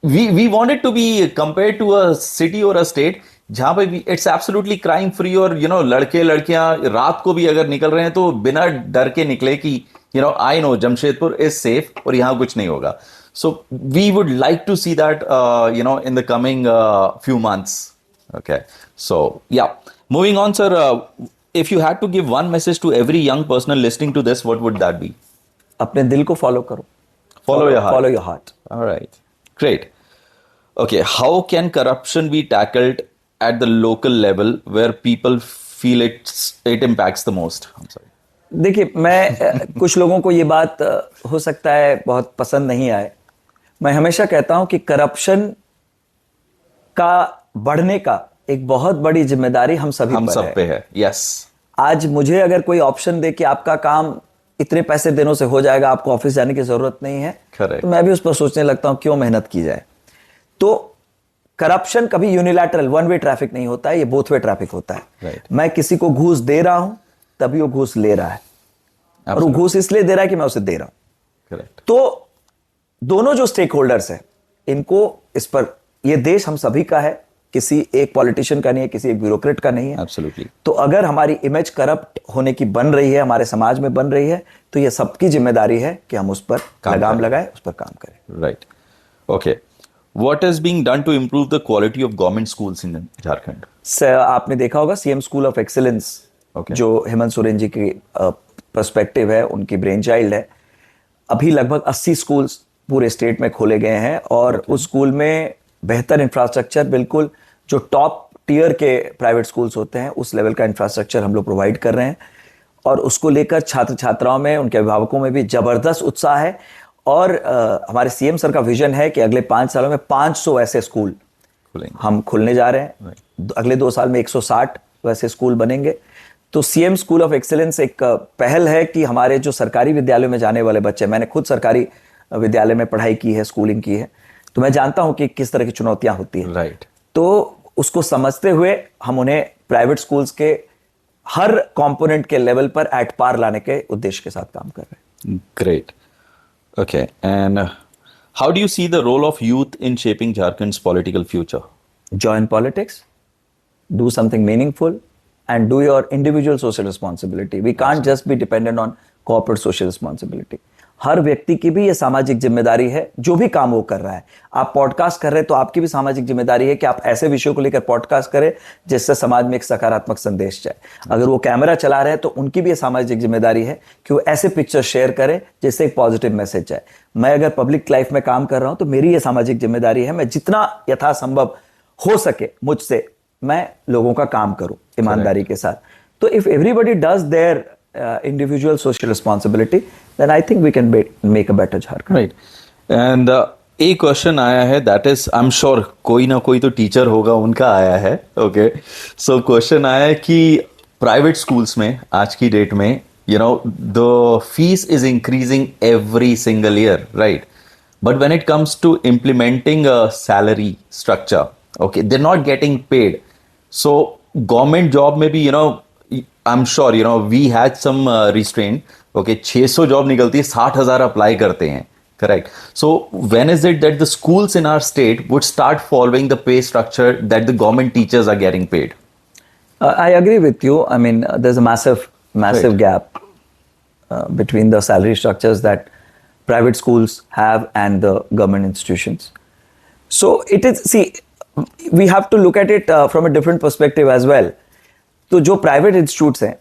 we wanted to be compare to a city और अ स्टेट जहां पे इट्स एब्सोल्युटली क्राइम फ्री, और लड़के लड़कियां रात को भी अगर निकल रहे हैं तो बिना डर के निकले कि I know Jamshedpur is safe और यहां कुछ नहीं होगा. So we would like to see that in the coming few months. Okay, so yeah, moving on, sir. If you had to give one message to every young person listening to this, what would that be? अपने दिल को follow करो. Follow your heart. Follow your heart. All right, great. Okay, how can corruption be tackled at the local level where people feel it impacts the most? I'm sorry. देखिए, मैं कुछ लोगों को ये बात हो सकता है बहुत पसंद नहीं आए. मैं हमेशा कहता हूं कि करप्शन का बढ़ने का एक बहुत बड़ी जिम्मेदारी हम सभी हम पर सब पे है. यस. आज मुझे अगर कोई ऑप्शन दे कि आपका काम इतने पैसे देने से हो जाएगा, आपको ऑफिस जाने की जरूरत नहीं है, Correct. तो मैं भी उस पर सोचने लगता हूं क्यों मेहनत की जाए. तो करप्शन कभी यूनिलैटरल वन वे ट्रैफिक नहीं होता है, ये बोथ वे ट्रैफिक होता है. Right. मैं किसी को घूस दे रहा हूं तभी वो घूस ले रहा है, और वो घूस इसलिए दे रहा है कि मैं उसे दे रहा हूं. Correct. तो दोनों जो स्टेक होल्डर्स हैं, इनको इस पर, ये देश हम सभी का है, किसी एक पॉलिटिशियन का नहीं है, किसी एक ब्यूरोक्रेट का नहीं है. Absolutely. तो अगर हमारी इमेज करप्ट होने की बन रही है, हमारे समाज में बन रही है, तो ये सबकी जिम्मेदारी है कि हम उस पर लगाम लगाएं, उस पर काम करें. Right. Okay. What is being done to improve the quality of government schools in Jharkhand? आपने देखा होगा CM school of excellence, Okay. जो हेमंत सोरेन जी की पर्सपेक्टिव है, उनकी ब्रेन चाइल्ड है. अभी लगभग 80 स्कूल्स पूरे स्टेट में खोले गए हैं, और उस स्कूल में बेहतर इंफ्रास्ट्रक्चर, बिल्कुल जो टॉप टियर के प्राइवेट स्कूल्स होते हैं उस लेवल का इंफ्रास्ट्रक्चर हम लोग प्रोवाइड कर रहे हैं. और उसको लेकर छात्र छात्राओं में, उनके अभिभावकों में भी जबरदस्त उत्साह है. और हमारे सीएम सर का विजन है कि अगले 5 सालों में 500 ऐसे स्कूल खुलेंगे. हम खोलने जा रहे हैं. अगले 2 साल में 160 वैसे स्कूल बनेंगे. तो सीएम स्कूल ऑफ एक्सीलेंस एक पहल है कि हमारे जो सरकारी विद्यालयों में जाने वाले बच्चे, मैंने खुद सरकारी विद्यालय में पढ़ाई की है, स्कूलिंग की है, तो मैं जानता हूं कि किस तरह की चुनौतियां होती हैं. Right. तो उसको समझते हुए हम उन्हें प्राइवेट स्कूल्स के हर कंपोनेंट के लेवल पर एट पार लाने के उद्देश्य के साथ काम कर रहे हैं. Great. Okay. And how do you see the role of youth in shaping Jharkhand's political future? Join politics, do something meaningful, and do your individual social responsibility. We can't just be dependent on corporate social responsibility. हर व्यक्ति की भी ये सामाजिक जिम्मेदारी है, जो भी काम वो कर रहा है. आप पॉडकास्ट कर रहे हैं तो आपकी भी सामाजिक जिम्मेदारी है कि आप ऐसे विषयों को लेकर पॉडकास्ट करें जिससे समाज में एक सकारात्मक संदेश जाए. अगर वो कैमरा चला रहे हैं तो उनकी भी ये सामाजिक जिम्मेदारी है कि वो ऐसे पिक्चर शेयर करें जिससे एक पॉजिटिव मैसेज जाए. मैं अगर पब्लिक लाइफ में काम कर रहा हूं तो मेरी ये सामाजिक जिम्मेदारी है, मैं जितना यथासंभव हो सके मुझसे मैं लोगों का काम करूं ईमानदारी के साथ. तो if everybody does their individual social responsibility, then I think we can make a better Jharkhand. Right. And एक क्वेश्चन आया है, that is, I'm sure कोई ना कोई तो टीचर होगा, उनका आया है. Okay. So क्वेश्चन आया है कि प्राइवेट स्कूल्स में आज की डेट में you know, the fees is increasing every single year, right? But when it comes to implementing a salary structure, okay, they're not getting paid. So government job maybe, you know, I'm sure, you know, we had some restraint. Okay, 600 job निकलती है, 60,000 apply करते हैं, correct? So when is it that the schools in our state would start following the pay structure that the government teachers are getting paid? I agree with you. I mean, there's a massive Right. gap between the salary structures that private schools have and the government institutions. So it is, see, we have to look at it from a different perspective as well. तो जो private institutes हैं,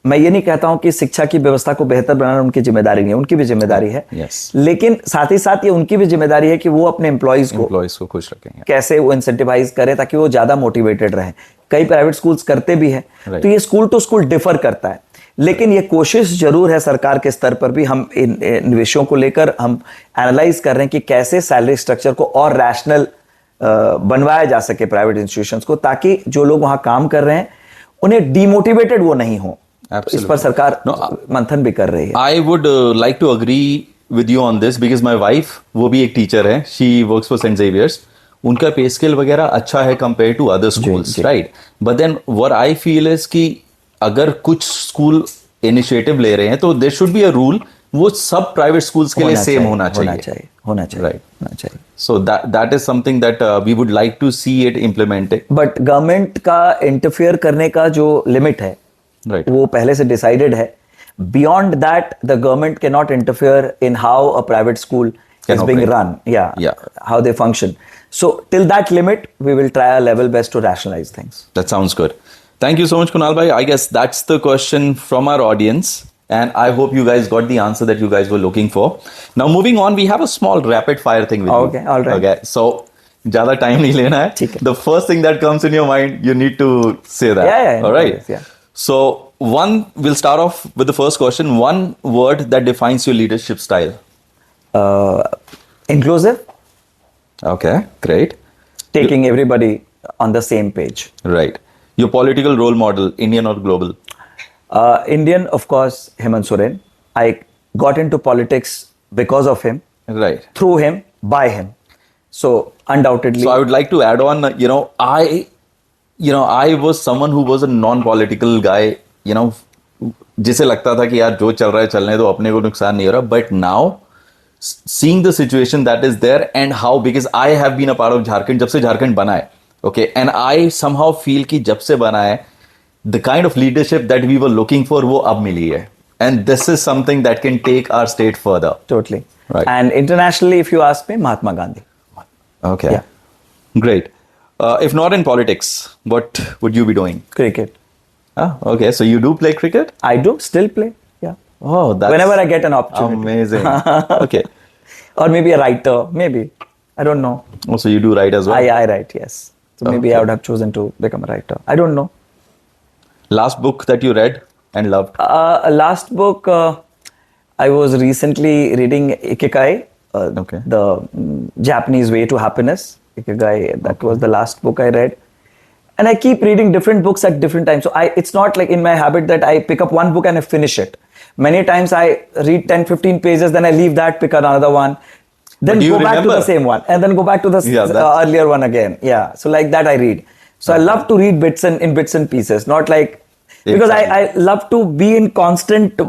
मैं ये नहीं कहता हूं कि शिक्षा की व्यवस्था को बेहतर बनाना उनकी जिम्मेदारी नहीं है, उनकी भी जिम्मेदारी है। Yes. लेकिन साथ ही साथ ये उनकी भी जिम्मेदारी है कि वो अपने एम्प्लॉयज को खुश रखेंगे, कैसे वो इंसेंटिवाइज करें ताकि वो ज्यादा मोटिवेटेड रहें। कई प्राइवेट स्कूल्स करते भी हैं, Right. तो ये स्कूल टू स्कूल डिफर करता है। लेकिन ये कोशिश जरूर है सरकार के स्तर पर भी, हम इन विषयों को लेकर हम एनालाइज कर रहे हैं कि कैसे सैलरी स्ट्रक्चर को और रैशनल बनवाया जा सके प्राइवेट इंस्टीट्यूशंस को, ताकि जो लोग वहां काम कर रहे हैं उन्हें डीमोटिवेटेड वो नहीं हो। तो इस पर सरकार मंथन भी कर रही है। I would like to agree with you on this because my wife, वो भी एक टीचर है, she works for St. Xavier's. उनका पे स्केल वगैरह अच्छा है compare to other schools, right? But then what I feel is कि अगर कुछ स्कूल इनिशिएटिव ले रहे हैं तो there should be a rule, वो सब प्राइवेट स्कूल्स के लिए सेम होना चाहिए, right. So that is something that we would like to see it implemented. But government का इंटरफियर करने का जो लिमिट है, राइट, वो पहले से डिसाइडेड है। Beyond that the government can not interfere in how a private school is being run, how they function. So till that limit, we will try our level best to rationalize things. That sounds good. Thank you so much, Kunal bhai. I guess that's the question from our audience, and I hope you guys got the answer that you guys were looking for. Now moving on, we have a small rapid fire thing with you. Okay, all right. Okay, so ज़्यादा time नहीं लेना है. ठीक है. The first thing that comes in your mind, you need to say that. Yeah, all right. Always, yeah. So we'll start off with the first question. One word that defines your leadership style. Inclusive. Okay, great. Taking everybody on the same page. Right. Your political role model, Indian or global? Indian, of course, Hemant Soren. I got into politics because of him, Right. through him, by him. So undoubtedly. So I would like to add on, I was someone who was a non-political guy, जिसे लगता था कि यार जो चल रहा है चलने दो, अपने को नुकसान नहीं हो रहा. But now, seeing the situation that is there and how, because I have been a part of Jharkhand जब से झारखंड बना है, okay, and I somehow feel कि जब से बना है, the kind of leadership that we were looking for वो अब मिली है, and this is something that can take our state further. Totally. Right. And internationally, if you ask me, Mahatma Gandhi. Okay. Yeah. Great. If not in politics, what would you be doing? Cricket. Okay, so you do play cricket? I do still play. Yeah. Oh, that's Whenever I get an opportunity. amazing. Okay. Or maybe a writer. Maybe. I don't know. Oh, so you do write as well? I write, yes. So maybe Okay. I would have chosen to become a writer. I don't know. Last book that you read and loved? Last book, I was recently reading Ikigai, Okay. the Japanese Way to Happiness. Ikigai, that was the last book I read. And I keep reading different books at different times. So it's not like in my habit that I pick up one book and I finish it. Many times I read 10, 15 pages, then I leave that, pick another one, then But do you go back to remember? the same one, and then go back to the Yeah, that's- earlier one again. Yeah, so like that I read. So I love to read in bits and pieces, not like, because I love to be in constant,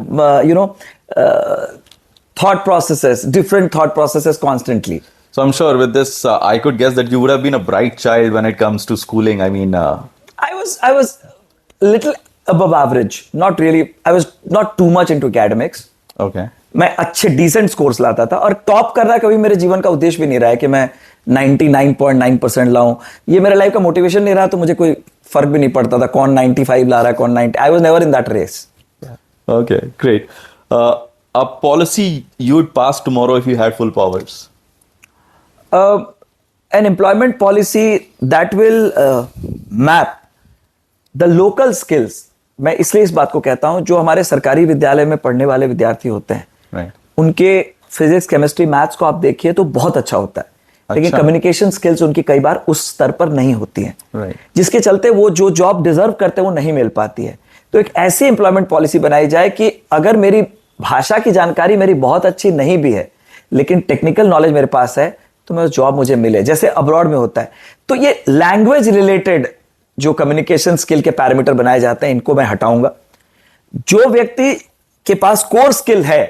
thought processes, different thought processes constantly. So I'm sure with this, I could guess that you would have been a bright child when it comes to schooling. I mean, I was little above average, not really. I was not too much into academics. okay. मैं अच्छे decent scores लाता था, और top करना कभी मेरे जीवन का उद्देश्य भी नहीं रहा है कि मैं 99.9% लाऊं. ये मेरे लाइफ का मोटिवेशन नहीं रहा, तो मुझे कोई फर्क भी नहीं पड़ता था कौन 95 ला रहा है, कौन 90. I was never in that race. Okay, great. A policy you would pass tomorrow if you had full powers? An employment policy that will map the local skills. मैं इसलिए इस बात को कहता हूं, जो हमारे सरकारी विद्यालय में पढ़ने वाले विद्यार्थी होते हैं, Right. उनके फिजिक्स, केमिस्ट्री, मैथ्स को आप देखिए तो बहुत अच्छा होता है, लेकिन अच्छा। कम्युनिकेशन स्किल्स उनकी कई बार उस स्तर पर नहीं होती हैं, Right. जिसके चलते वो जो जॉब डिजर्व करते हैं वो नहीं मिल पाती है. तो एक ऐसी एम्प्लॉयमेंट पॉलिसी बनाई जाए कि अगर मेरी भाषा की जानकारी मेरी बहुत अच्छी नहीं भी है लेकिन टेक्निकल नॉलेज मेरे पास है तो मैं जॉब मुझे मिले, जैसे अब्रॉड में होता है। तो ये लैंग्वेज रिलेटेड जो कम्युनिकेशन स्किल के पैरामीटर बनाए जाते हैं इनको मैं हटाऊंगा। जो व्यक्ति के पास कोर स्किल है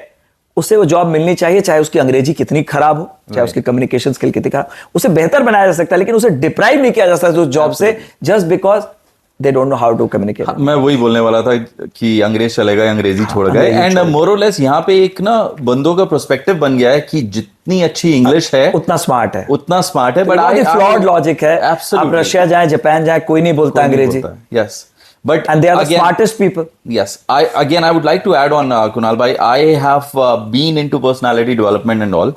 उसे वो जॉब मिलनी चाहिए, चाहे उसकी अंग्रेजी कितनी खराब हो, चाहे उसकी कम्युनिकेशन स्किल कितनी खराब, उसे बेहतर बनाया जा सकता है लेकिन उसे डिप्राइव नहीं किया जा सकता उस जॉब से just because they don't know how to communicate. मैं वही बोलने वाला था कि अंग्रेज चले गए, अंग्रेजी छोड़ गए, एंड मोरलेस यहाँ पे एक ना बंदों का पर्सपेक्टिव बन गया है कि जितनी अच्छी इंग्लिश है उतना स्मार्ट है, बट फ्लॉड लॉजिक है। आप रशिया जाए, जापान जाए, कोई नहीं बोलता अंग्रेजी। Yes, but and they are the smartest people. Yes, I would like to add on, Kunal bhai, I have been into personality development and all.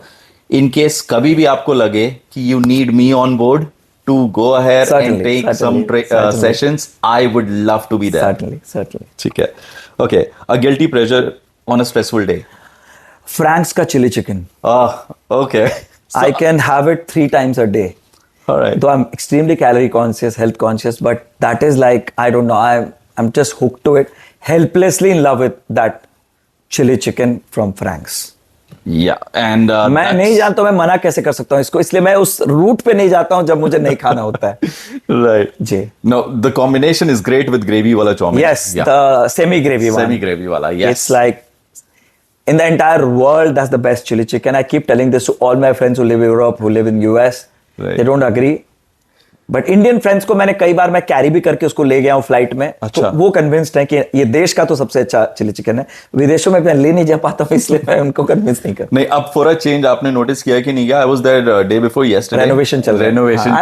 In case कभी भी आपको लगे कि you need me on board to go ahead and take some sessions, I would love to be there. Certainly. ठीक है. Okay, a guilty pleasure on a stressful day. Frank's का chili chicken. Okay. I can have it 3 times a day. All right. Though I'm extremely calorie conscious, health conscious, but that is like, I don't know, I'm just hooked to it, helplessly in love with that chili chicken from Frank's. Yeah, and मैं नहीं जानता मैं मना कैसे कर सकता हूँ इसको, इसलिए मैं उस रूट पे नहीं जाता हूँ जब मुझे नहीं खाना होता है। Right. जी। No, the combination is great with gravy wala chow mein. Yes, the semi gravy one. Semi gravy wala. Yes. It's like in the entire world that's the best chili chicken. I keep telling this to all my friends who live in Europe, who live in US. Right. They don't agree. But Indian friends को मैंने कई बार मैं carry भी करके उसको ले गया हूँ फ्लाइट में। अच्छा। तो वो कन्विंस्ड है कि ये देश का तो सबसे अच्छा चिली चिकन है, विदेशों में मैं ले नहीं जा पाता हूँ इसलिए मैं उनको कन्विंस नहीं करता। नहीं, अब फॉर अ चेंज आपने नोटिस किया कि नहीं? I was there day before yesterday. Renovation चल रहा है। Renovation I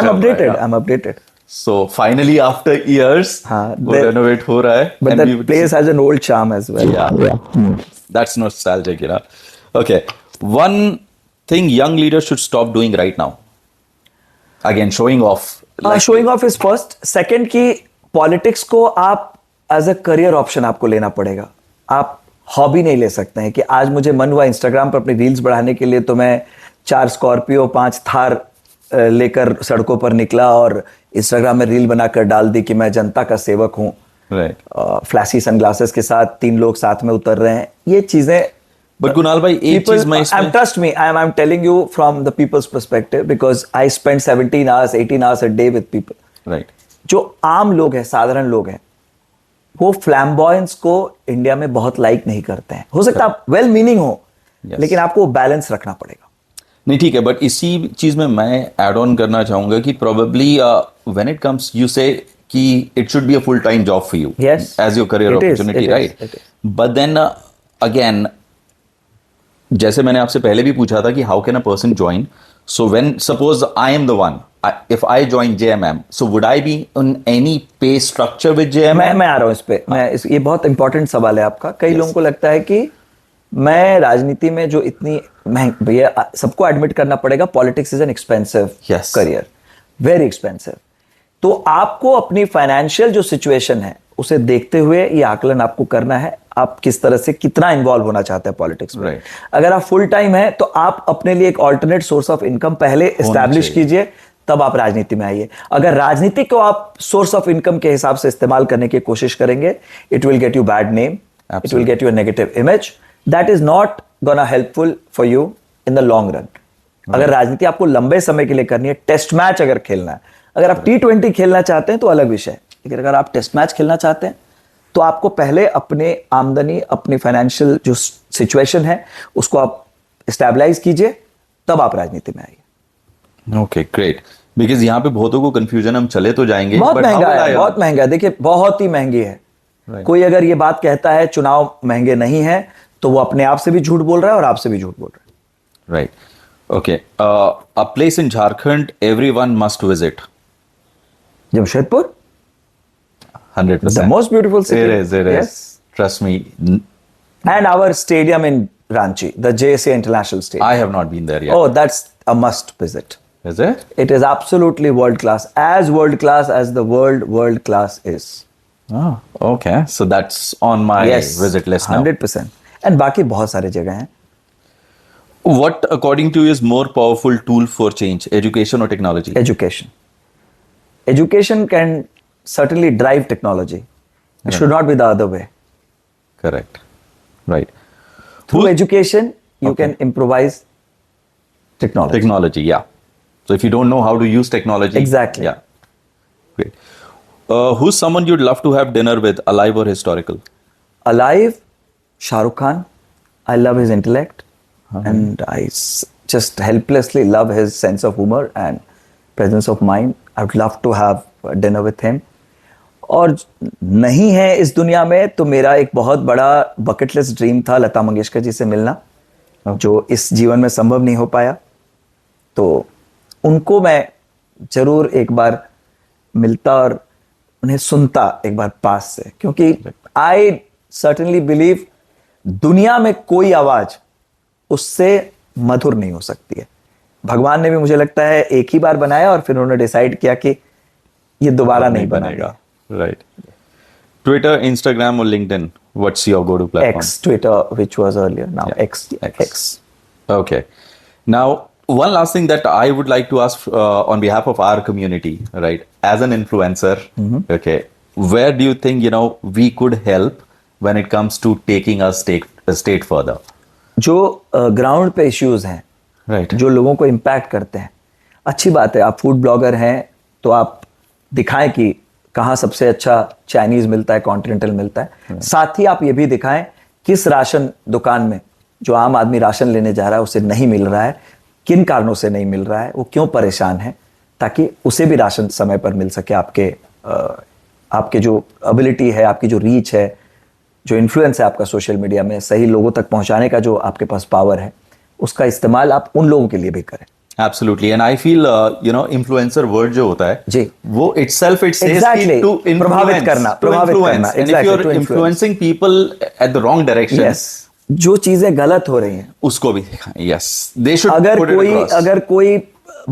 am updated. So finally after years वो रेनोवेट हो रहा है, but that place has an old charm as well. That's nostalgic, you know. Okay, one thing young leaders should stop doing right now, again showing off. Showing off is first. Second की politics को आप as a career option आपको लेना पड़ेगा। आप hobby नहीं ले सकते हैं कि आज मुझे मन हुआ इंस्टाग्राम पर अपनी रील्स बढ़ाने के लिए तो मैं 4 स्कॉर्पियो 5 थार लेकर सड़कों पर निकला और इंस्टाग्राम में रील बनाकर डाल दी कि मैं जनता का सेवक हूं। फ्लैशी सनग्लासेस के साथ 3 लोग साथ में उतर रहे हैं, ये चीजें। But Kunal bhai, एक चीज मैं इसमें, trust me, I'm telling you from the people's perspective because I spend 17 hours, 18 hours a day with people. Right. जो आम लोग हैं, साधारण लोग हैं, वो फ्लैम्बॉयंस को इंडिया में बहुत लाइक नहीं करते हैं। हो सकता है आप वेल मीनिंग हो, लेकिन आपको बैलेंस रखना पड़ेगा। नहीं, ठीक है, बट इसी चीज में मैं ऐड ऑन करना चाहूंगा कि probably when it comes you say कि it should be a full time job for you as your career opportunity, right? But then again, जैसे मैंने आपसे पहले भी पूछा था कि how can a person join, so when suppose I am the one, if I join JMM, so would I be on any pay structure with JMM? मैं आ रहा हूं इस पे। ये बहुत इंपॉर्टेंट सवाल है आपका। कई लोगों को लगता है कि मैं राजनीति में जो इतनी महंगी, भैया सबको एडमिट करना पड़ेगा, politics is an expensive career, very expensive. तो आपको अपनी फाइनेंशियल जो सिचुएशन है उसे देखते हुए ये आकलन आपको करना है, आप किस तरह से कितना इन्वॉल्व होना चाहते हैं पॉलिटिक्स में। अगर आप फुल टाइम है तो आप अपने लिए एक ऑल्टरनेट सोर्स ऑफ इनकम पहले एस्टैब्लिश कीजिए, तब आप राजनीति में आइए। अगर राजनीति को आप सोर्स ऑफ इनकम के हिसाब से इस्तेमाल करने की कोशिश करेंगे, it will get you bad name, it will get you a negative image, that is not gonna helpful for you in the long run. अगर राजनीति आपको लंबे समय के लिए करनी है, टेस्ट मैच अगर खेलना है, अगर आप T20 खेलना चाहते हैं तो अलग विषय है, लेकिन अगर आप टेस्ट मैच खेलना चाहते हैं तो आपको पहले अपने आमदनी, अपनी फाइनेंशियल जो सिचुएशन है उसको आप स्टेबलाइज कीजिए, तब आप राजनीति में आइए। Okay, great. बिकॉज यहाँ पे बहुतों को कंफ्यूजन, हम चले तो जाएंगे, बहुत महंगा है, बहुत महंगा है। देखिए, बहुत ही महंगी है। कोई अगर ये बात कहता है चुनाव महंगे नहीं है तो वो अपने आप से भी झूठ बोल रहा है और आपसे भी झूठ बोल रहा है। Right, okay. A place in Jharkhand everyone must visit? Jamshedpur, 100%. the most beautiful city. It is. Yes. Trust me. And our stadium in Ranchi, the JSA International Stadium. I have not been there yet. Oh, that's a must visit. Is it? It is absolutely world class, as world class as the world class is. Oh, okay. So that's on my visit list now. 100%. And बाकी बहुत सारे जगह हैं। What, according to you, is more powerful tool for change, education or technology? Education. Education can certainly drive technology. It should not be the other way. Correct. Right. Through education, you can improvise technology. Technology, yeah. So if you don't know how to use technology. Exactly. Yeah. Great. Who's someone you'd love to have dinner with, alive or historical? Alive, Shah Rukh Khan. I love his intellect, and I just helplessly love his sense of humor and presence of mind. I would love to have dinner with him. और नहीं है इस दुनिया में तो मेरा एक बहुत बड़ा बकेट लिस्ट ड्रीम था लता मंगेशकर जी से मिलना, जो इस जीवन में संभव नहीं हो पाया. तो उनको मैं जरूर एक बार मिलता और उन्हें सुनता एक बार पास से, क्योंकि आई सर्टेनली बिलीव दुनिया में कोई आवाज उससे मधुर नहीं हो सकती है. भगवान ने भी मुझे लगता है एक ही बार बनाया और फिर उन्होंने डिसाइड किया कि ये दोबारा नहीं बनेगा. Right. Twitter, Instagram or LinkedIn, what's your go-to platform? X, Twitter, which was earlier, now Yeah. X. Okay. Now, one last thing that I would like to ask on behalf of our community, right? As an influencer, okay, where do you think, we could help when it comes to taking a state further? जो ground पे issues हैं, Right. जो लोगों को impact करते हैं, अच्छी बात है. आप फूड ब्लॉगर हैं तो आप दिखाएं कि कहाँ सबसे अच्छा चाइनीज मिलता है, कॉन्टिनेंटल मिलता है. साथ ही आप ये भी दिखाएं किस राशन दुकान में जो आम आदमी राशन लेने जा रहा है उसे नहीं मिल रहा है, किन कारणों से नहीं मिल रहा है, वो क्यों परेशान है, ताकि उसे भी राशन समय पर मिल सके. आपके जो एबिलिटी है, आपकी जो रीच है, जो इन्फ्लुएंस है आपका सोशल मीडिया में, सही लोगों तक पहुंचाने का जो आपके पास पावर है, उसका इस्तेमाल आप उन लोगों के लिए भी करें. Absolutely, and I feel influencer word जो होता है जी, वो itself it says Exactly. to influence, प्रभावित करना, and exactly, if you're to influence. influencing people at the wrong direction, yes, जो चीजें गलत हो रही हैं उसको भी दिखाएं. Yes, they should put it across. अगर कोई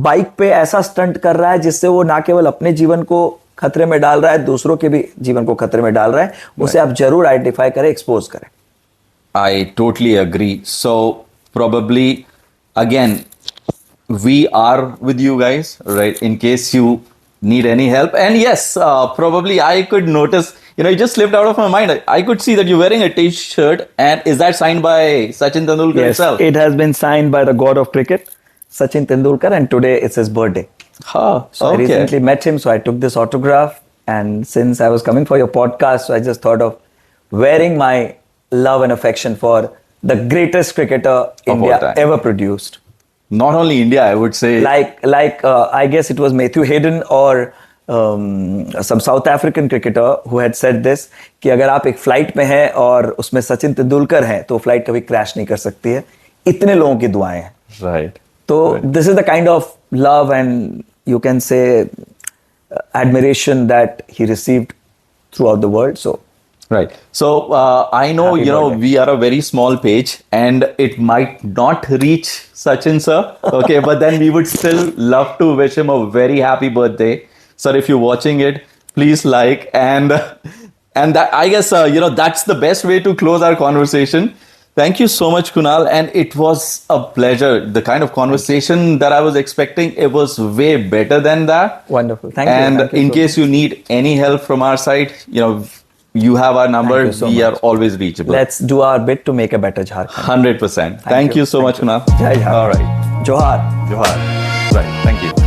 बाइक पे ऐसा स्टंट कर रहा है जिससे वो ना केवल अपने जीवन को खतरे में डाल रहा है, दूसरों के भी जीवन को खतरे में डाल रहा है, उसे आप जरूर आइडेंटिफाई करें, एक्सपोज करें. I totally agree. So probably again we are with you guys, right, in case you need any help. And yes, probably I could notice, it just slipped out of my mind. I could see that you're wearing a t-shirt, and is that signed by Sachin Tendulkar Yes, himself? it has been signed by the god of cricket, Sachin Tendulkar, and today it's his birthday. So I recently met him, so I took this autograph, and since I was coming for your podcast, so I just thought of wearing my love and affection for the greatest cricketer India time. ever produced. Not only India, I would say. Like I guess it was Matthew Hayden or some South African cricketer who had said this, कि अगर आप एक flight में हैं और उसमें सचिन तेंदुलकर हैं तो फ्लाइट कभी क्रैश नहीं कर सकती है. इतने लोगों की दुआएं हैं. Right. तो this is the kind of love and you can say admiration that he received throughout the world. So Right. So I know, Happy birthday. we are a very small page and it might not reach Sachin sir. Okay. But then we would still love to wish him a very happy birthday. Sir, if you're watching it, please like and that, I guess, that's the best way to close our conversation. Thank you so much, Kunal. And it was a pleasure. The kind of conversation that I was expecting, it was way better than that. wonderful. Thank you. And Thank you in so case you need any help from our side, you have our number. Thank you so We are much. always reachable. Let's do our bit to make a better Jharkhand. 100%. Thank you so much, Kunal. Jai Jharkhand. All right. Johar. Johar. Right. Thank you.